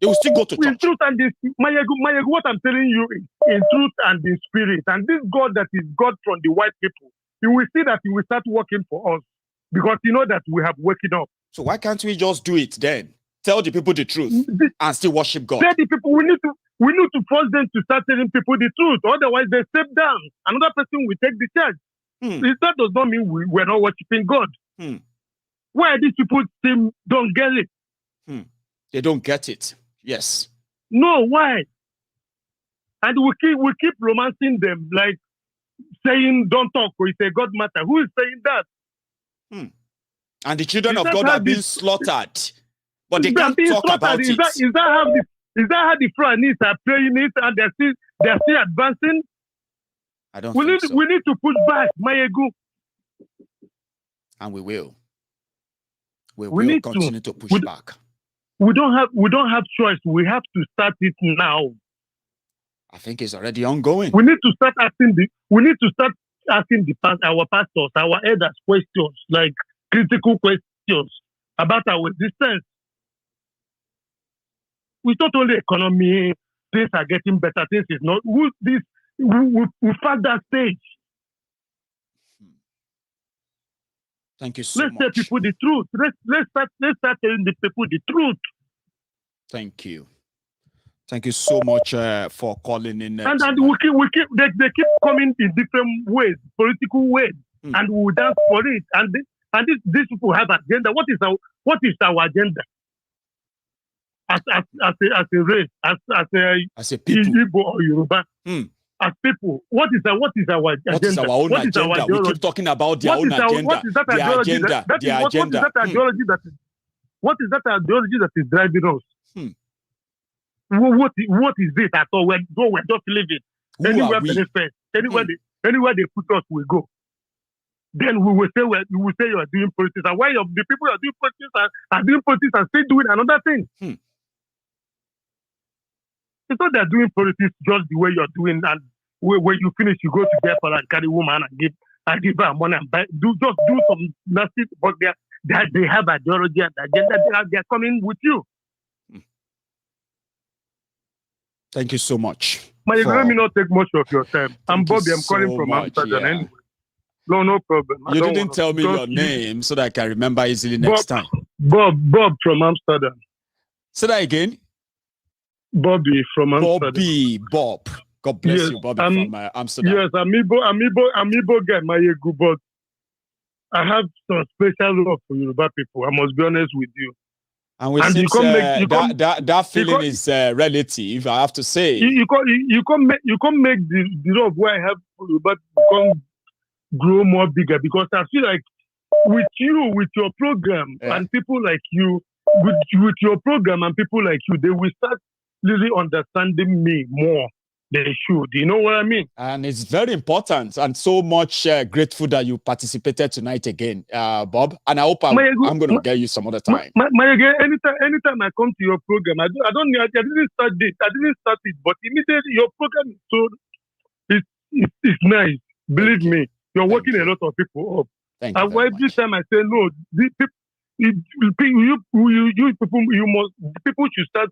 They will still go to church. In truth and in Maiyegun, what I'm telling you is in truth and in spirit, and this God that is God from the white people, you will see that he will start working for us, because you know that we have waking up. So why can't we just do it then? Tell the people the truth and still worship God. Tell the people we need to force them to start telling people the truth. Otherwise, they step down. Another person will take the charge. That does not mean we're not worshiping God. Why these people still don't get it? They don't get it. Yes. No, why? And we keep romancing them, like saying don't talk, or it's a God matter. Who is saying that? And the children of God are being slaughtered, but they can't talk about it. Is that how the Fulani are praying it, and they're still advancing? I don't think so. We need to push back, Maiyegun. And we will. We will continue to push back. We don't have choice. We have to start it now. I think it's already ongoing. We need to start asking our pastors, our elders questions, like critical questions about our existence. We not only economy, things are getting better, things is not. We found that stage. Thank you so much. Let's tell people the truth. Let's start telling the people the truth. Thank you. Thank you so much for calling in. And they keep coming in different ways, political ways, and we will dance for it. And these people have agenda. What is our agenda? As a race, as a people, Igbo or Yoruba, as people, what is our agenda? What is our own agenda? We keep talking about their own agenda. What is that agenda? What is that ideology that is driving us? What is it at all? We're just living. Anywhere they put us, we go. Then we will say you are doing politics. And why the people who are doing politics are doing politics and still doing another thing? It's not they're doing politics just the way you're doing, and when you finish, you go to Biafra and carry woman and give her money and do some nasty. But they have ideology and agenda. They're coming with you. Thank you so much. Let me not take much of your time. I'm Bobby. I'm calling from Amsterdam. Anyway. No problem. You didn't tell me your name so that I can remember easily next time. Bob from Amsterdam. Say that again. Bobby from Amsterdam. Bob. God bless you, Bobby, from Amsterdam. Yes, I'm Igbo guy, Maiyegun, but I have some special love for Yoruba people. I must be honest with you. And we seem that feeling is relative, I have to say. You can't make the love where I have for Yoruba become grow more bigger, because I feel like with your program and people like you, with your program and people like you, they will start really understanding me more. They should. You know what I mean? And it's very important, and so much grateful that you participated tonight again, Bob. And I hope I'm going to get you some other time. Anytime I come to your program, I didn't start it, but immediately your program is so it's nice. Believe me, you're working a lot of people up. Thank you. And every time I say no, people should start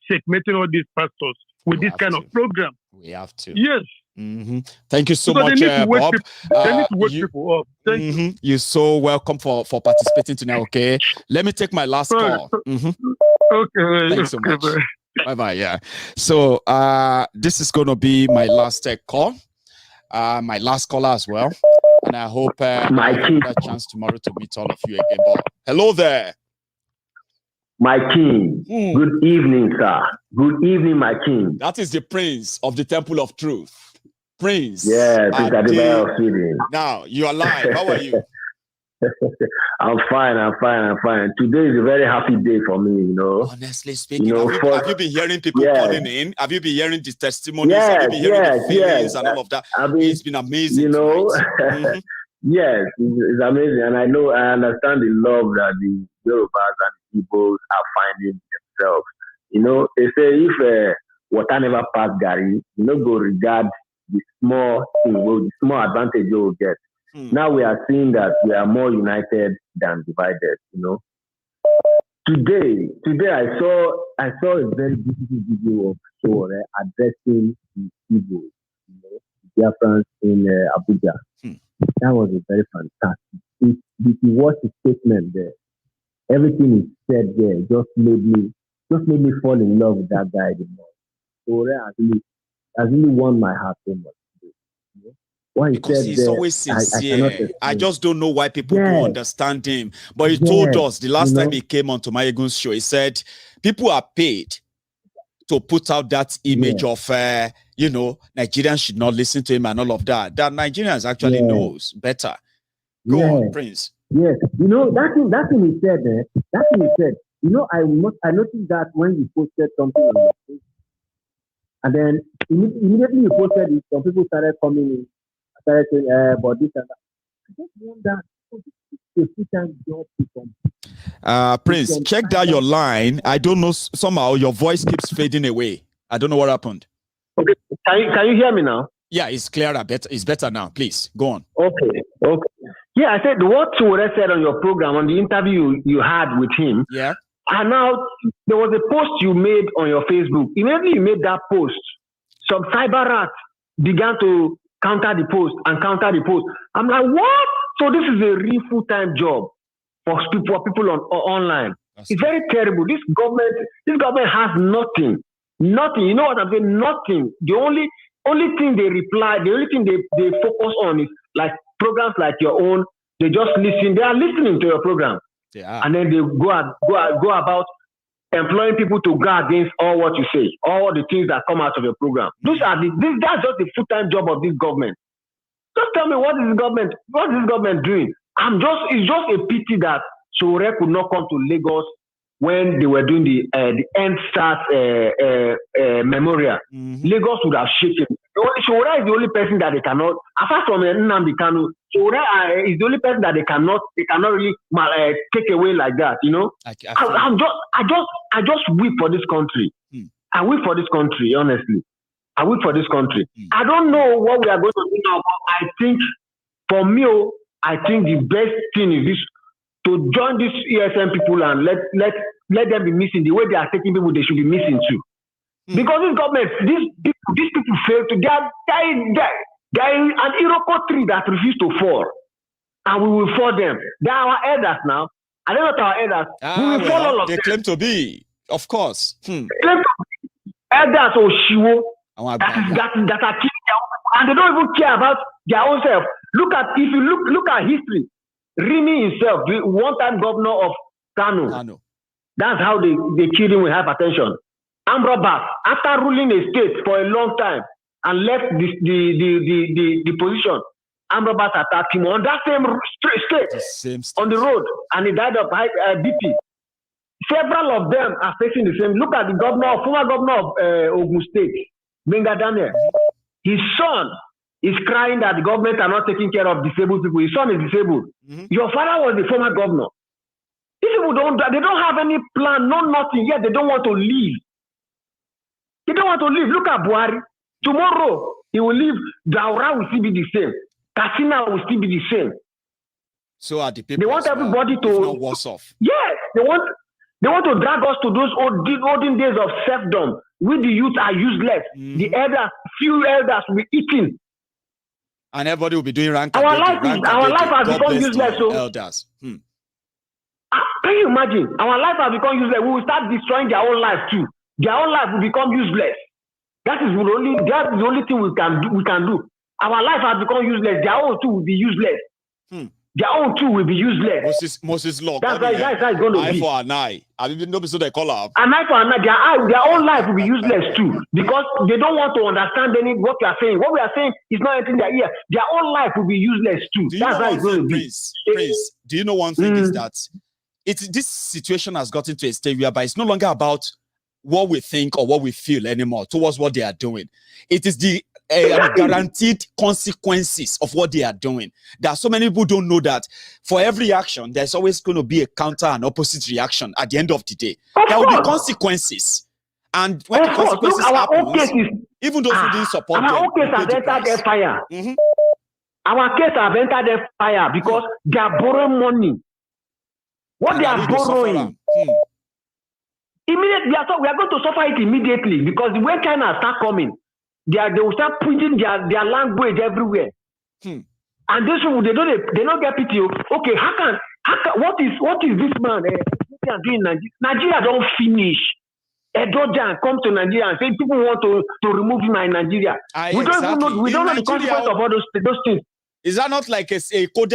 checkmating all these pastors with this kind of program. We have to. Yes. Mm-hmm. Thank you so much, Bob. They need to wake people up. Thank you. You're so welcome for participating tonight. Okay. Let me take my last call. Okay. Thanks so much. Bye-bye. Yeah. So this is going to be my last call. My last caller as well. And I hope I have a chance tomorrow to meet all of you again. Bob. Hello there. My king, good evening, sir. Good evening, my king. That is the Prince of the Temple of Truth. Prince. Yeah, Prince Adebayo of Sweden. Now, you are live. How are you? I'm fine. Today is a very happy day for me, you know. Honestly speaking, have you been hearing people calling in? Have you been hearing these testimonies? Have you been hearing the feelings and all of that? It's been amazing. You know, yes, it's amazing. And I understand the love that the Yorubas and the Igbos are finding themselves. You know, they say if water never pass Gary, you know, go regard the small thing, the small advantage you will get. Now we are seeing that we are more united than divided, you know. Today I saw a very beautiful video of Sowore addressing the Igbo, you know, the Biafrans in Abuja. That was a very fantastic. If you watch the statement there, everything is said there just made me fall in love with that guy the more. Sowore has really won my heart so much. You know? Because he's always sincere. I just don't know why people don't understand him. But he told us the last time he came on to Maiyegun's show, he said people are paid to put out that image of, you know, Nigerians should not listen to him and all of that. That Nigerians actually knows better. Go on, Prince. Yes, you know, that thing he said, you know, I noticed that when you posted something on your Facebook, and then immediately you posted it, some people started coming in. But this and that. I just wonder, if a full-time job. Prince, check that your line. I don't know. Somehow your voice keeps fading away. I don't know what happened. Okay, can you hear me now? Yeah, it's clearer. It's better now. Please go on. Okay. Yeah, I said what Sowore said on your program, on the interview you had with him. Yeah. And now there was a post you made on your Facebook. Immediately you made that post, some cyber rats began to counter the post. I'm like, what? So this is a real full-time job for people on online. It's very terrible. This government has nothing. Nothing. You know what I'm saying? Nothing. The only thing they reply, the only thing they focus on is like programs like your own. They just listen. They are listening to your program. Yeah. And then they go about employing people to go against all what you say, all the things that come out of your program. That's just the full-time job of this government. Just tell me what is this government doing? It's just a pity that Sowore could not come to Lagos when they were doing the EndSARS memorial. Lagos would have shaken. Sowore is the only person that they cannot, apart from Nnamdi Kanu, Sowore is the only person that they cannot really take away like that. You know, I just weep for this country. I weep for this country, honestly. I weep for this country. I don't know what we are going to do now, but I think, for me, I think the best thing is this: to join these ESM people and let them be missing the way they are taking people. They should be missing too. Because this government, these people fail to. They are an Iroko tree that refuse to fall, and we will fall them. They are our elders now. Are they not our elders? We will fall all of them. They claim to be, of course. Claim to be elders or Shiwo. that are killing their own people, and they don't even care about their own self. If you look at history, Rimi himself, the one-time governor of Kano. That's how they killed him with hypertension. Amrabat, after ruling a state for a long time and left the position, Amrabat attacked him on that same state on the road, and he died of BP. Several of them are facing the same. Look at the former governor of Ogun State, Benga Daniel. His son is crying that the government are not taking care of disabled people. His son is disabled. Your father was the former governor. These people don't have any plan, no nothing, yet they don't want to leave. They don't want to leave. Look at Buhari. Tomorrow, he will leave. Daura will still be the same. Katsina will still be the same. So are the people. They want everybody to. Not worse off. Yes, they want to drag us to those olden days of serfdom. We the youth are useless. The few elders will be eating. And everybody will be doing rank. Our life has become useless. So elders. Can you imagine? Our life has become useless. We will start destroying their own life too. Their own life will become useless. That is the only thing we can do. Our life has become useless. Their own too will be useless. Their own too will be useless. Moses law. That's how it's going to be. Eye for an eye. I didn't know so they call up. An eye for an eye. Their own life will be useless too, because they don't want to understand what we are saying. What we are saying is not entering their ear. Their own life will be useless too. That's how it's going to be. Prince, do you know one thing is that this situation has gotten to a stage whereby it's no longer about what we think or what we feel anymore towards what they are doing. It is the guaranteed consequences of what they are doing. There are so many people who don't know that for every action, there's always going to be a counter and opposite reaction at the end of the day. There will be consequences. And when the consequences happen, even those who didn't support them, our own case have entered their fire. Our case have entered their fire because they are borrowing money. What they are borrowing, immediately we are going to suffer it immediately, because when China start coming, they will start printing their language everywhere. And these people, they don't get pity. Okay, how can what is this man doing in Nigeria? Nigeria don't finish. Edojan come to Nigeria and say people want to remove him in Nigeria. We don't even know. We don't know the consequence of all those things. Is that not like a code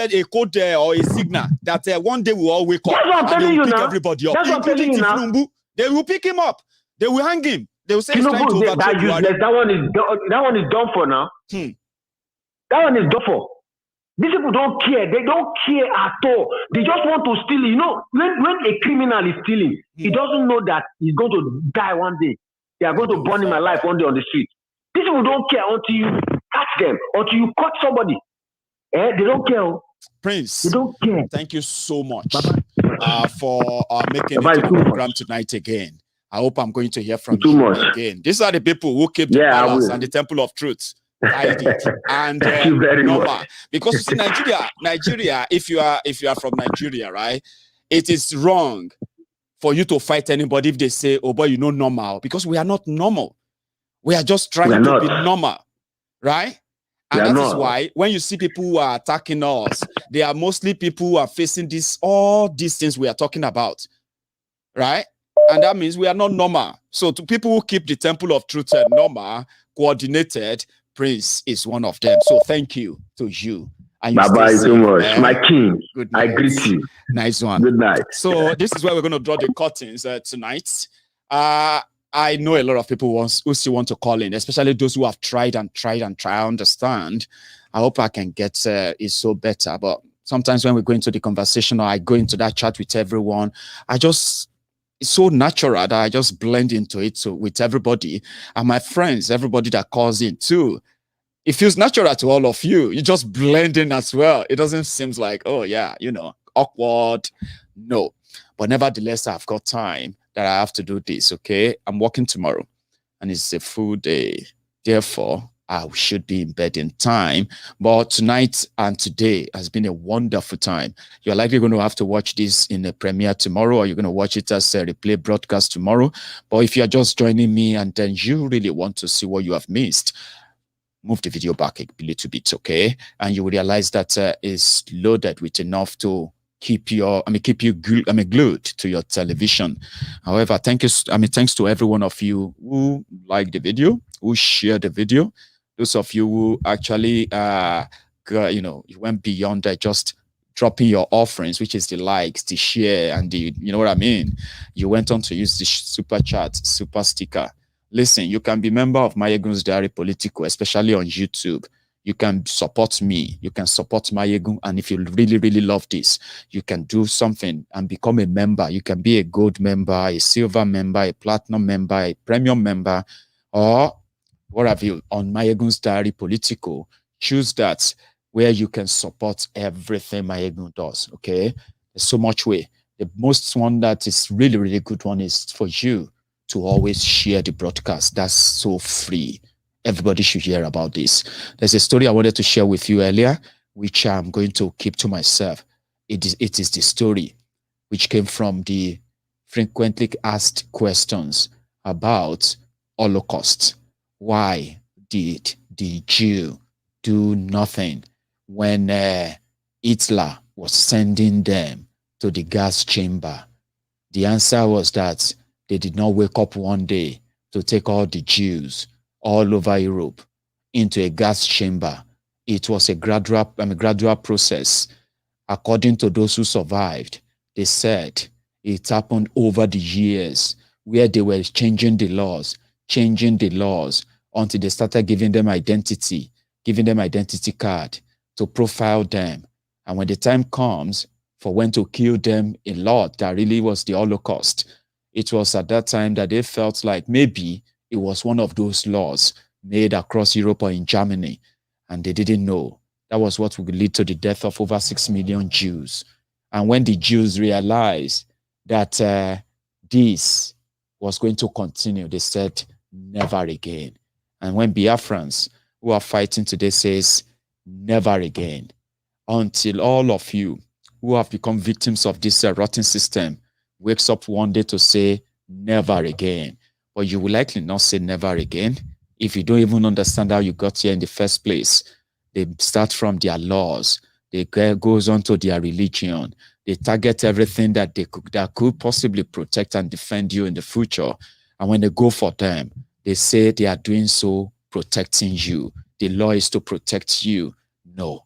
or a signal that one day we'll all wake up and they will pick everybody up? That's what I'm telling you now. They will pick him up. They will hang him. They will say he's trying to overthrow that one is done for now. That one is done for. These people don't care. They don't care at all. They just want to steal. You know, when a criminal is stealing, he doesn't know that he's going to die one day. They are going to burn him alive one day on the street. These people don't care until you catch them, until you catch somebody. They don't care. Prince, they don't care. Thank you so much for making it to the program tonight again. I hope I'm going to hear from you again. These are the people who keep the palace and the temple of truth. And thank you very much. Because you see, Nigeria, if you are from Nigeria, right, it is wrong for you to fight anybody if they say, oh boy, you're not normal, because we are not normal. We are just trying to be normal, right? And that is why when you see people who are attacking us, they are mostly people who are facing all these things we are talking about, right? And that means we are not normal. So to people who keep the temple of truth normal, coordinated, Prince is one of them. So thank you to you. And you bye-bye so much. My king, good night. I greet you. Nice one. Good night. So this is where we're going to draw the curtains tonight. I know a lot of people who still want to call in, especially those who have tried. I understand. I hope I can get it so better. But sometimes when we go into the conversation or I go into that chat with everyone, it's so natural that I just blend into it with everybody. And my friends, everybody that calls in too, it feels natural to all of you. You just blend in as well. It doesn't seem like, oh yeah, awkward. No. But nevertheless, I've got time that I have to do this, okay? I'm working tomorrow and it's a full day. Therefore, I should be in bed in time. But tonight and today has been a wonderful time. You're likely going to have to watch this in a premiere tomorrow, or you're going to watch it as a replay broadcast tomorrow. But if you're just joining me and then you really want to see what you have missed, move the video back a little bit, okay? And you will realize that it's loaded with enough to keep you glued to your television. However, thanks to every one of you who liked the video, who shared the video, those of you who actually you went beyond just dropping your offerings, which is the likes, the share, and the, you know what I mean? You went on to use the super chat, super sticker. Listen, you can be member of Maiyegun's Diary Politico, especially on YouTube. You can support me. You can support Maiyegun. And if you really, really love this, you can do something and become a member. You can be a gold member, a silver member, a platinum member, a premium member, or what have you, on Maiyegun's Diary Politico. Choose that, where you can support everything Maiyegun does, okay? There's so much way. The most one that is really, really good one is for you to always share the broadcast. That's so free. Everybody should hear about this. There's a story I wanted to share with you earlier, which I'm going to keep to myself. It is the story which came from the frequently asked questions about Holocaust. Why did the Jew do nothing when Hitler was sending them to the gas chamber? The answer was that they did not wake up one day to take all the Jews all over Europe into a gas chamber. It was a gradual process. According to those who survived, they said it happened over the years, where they were changing the laws until they started giving them identity card to profile them. And when the time comes for when to kill them a lot, that really was the Holocaust. It was at that time that they felt like maybe it was one of those laws made across Europe or in Germany, and they didn't know. That was what would lead to the death of over 6 million Jews. And when the Jews realized that this was going to continue, they said, never again. And when Biafrans who are fighting today says, never again, until all of you who have become victims of this rotten system wakes up one day to say, never again. But you will likely not say never again if you don't even understand how you got here in the first place. They start from their laws. They goes on to their religion. They target everything that could possibly protect and defend you in the future. And when they go for them, they say they are doing so protecting you. The law is to protect you. No.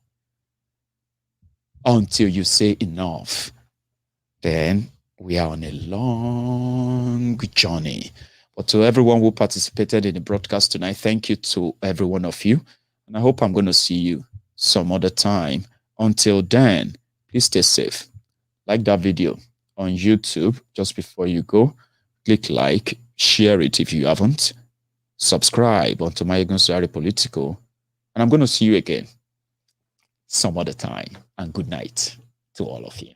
Until you say enough, then we are on a long journey. But to everyone who participated in the broadcast tonight, thank you to every one of you. And I hope I'm going to see you some other time. Until then, please stay safe. Like that video on YouTube just before you go. Click like, share it if you haven't. Subscribe onto Maiyegun's Diary Politico. And I'm going to see you again some other time. And good night to all of you.